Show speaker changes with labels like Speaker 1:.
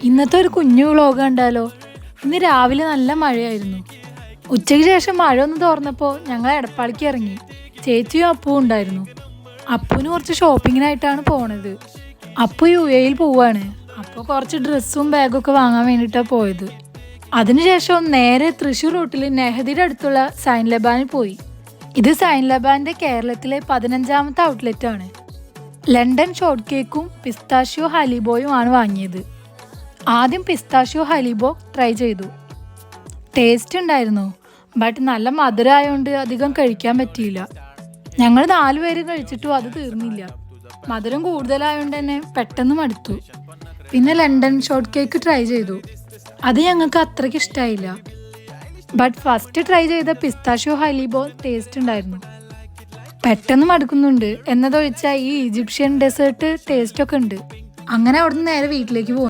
Speaker 1: ഇന്നത്തെ ഒരു കുഞ്ഞു വ്ളോഗ് കണ്ടാലോ? ഇന്ന് രാവിലെ നല്ല മഴയായിരുന്നു. ഉച്ചയ്ക്ക് ശേഷം മഴ ഒന്ന് തോർന്നപ്പോൾ ഞങ്ങൾ എടപ്പാളിക്ക് ഇറങ്ങി. ചേച്ചിയും അപ്പുവും ഉണ്ടായിരുന്നു. അപ്പുവിന് കുറച്ച് ഷോപ്പിങ്ങിനായിട്ടാണ് പോണത്. അപ്പു UAE പോവാണ്. അപ്പോൾ കുറച്ച് ഡ്രസ്സും ബാഗൊക്കെ വാങ്ങാൻ വേണ്ടിയിട്ടാണ് പോയത്. അതിനുശേഷം നേരെ തൃശ്ശൂർ റൂട്ടിൽ നെഹദിയുടെ അടുത്തുള്ള സൈൻ ലബാനിൽ പോയി. ഇത് സൈൻ ലബാൻ്റെ കേരളത്തിലെ 15ാമത്തെ ഔട്ട്ലെറ്റാണ്. ലണ്ടൻ ഷോർട്ട് കേക്കും പിസ്താഷ്യോ ഹലീബോയും ആണ് വാങ്ങിയത്. ആദ്യം പിസ്താഷ്യോ ഹലീബോ ട്രൈ ചെയ്തു. ടേസ്റ്റ് ഉണ്ടായിരുന്നു, ബട്ട് നല്ല മധുരമായതുകൊണ്ട് അധികം കഴിക്കാൻ പറ്റിയില്ല. ഞങ്ങൾ 4 പേര് കഴിച്ചിട്ടും അത് തീർന്നില്ല. മധുരം കൂടുതലായതുകൊണ്ട് തന്നെ പെട്ടെന്ന് മടുത്തു. പിന്നെ ലണ്ടൻ ഷോർട്ട് കേക്ക് ട്രൈ ചെയ്തു. അത് ഞങ്ങൾക്ക് അത്രയ്ക്ക് ഇഷ്ടമായില്ല. ബട്ട് ഫസ്റ്റ് ട്രൈ ചെയ്ത പിസ്താഷ്യോ ഹലീബോ ടേസ്റ്റ് ഉണ്ടായിരുന്നു. പെട്ടെന്ന് മടുക്കുന്നുണ്ട് എന്നതൊഴിച്ചാൽ ഈ ഈജിപ്ഷ്യൻ ഡെസേർട്ട് ടേസ്റ്റൊക്കെ ഉണ്ട്. അങ്ങനെ അവിടുന്ന് നേരെ വീട്ടിലേക്ക് പോകും.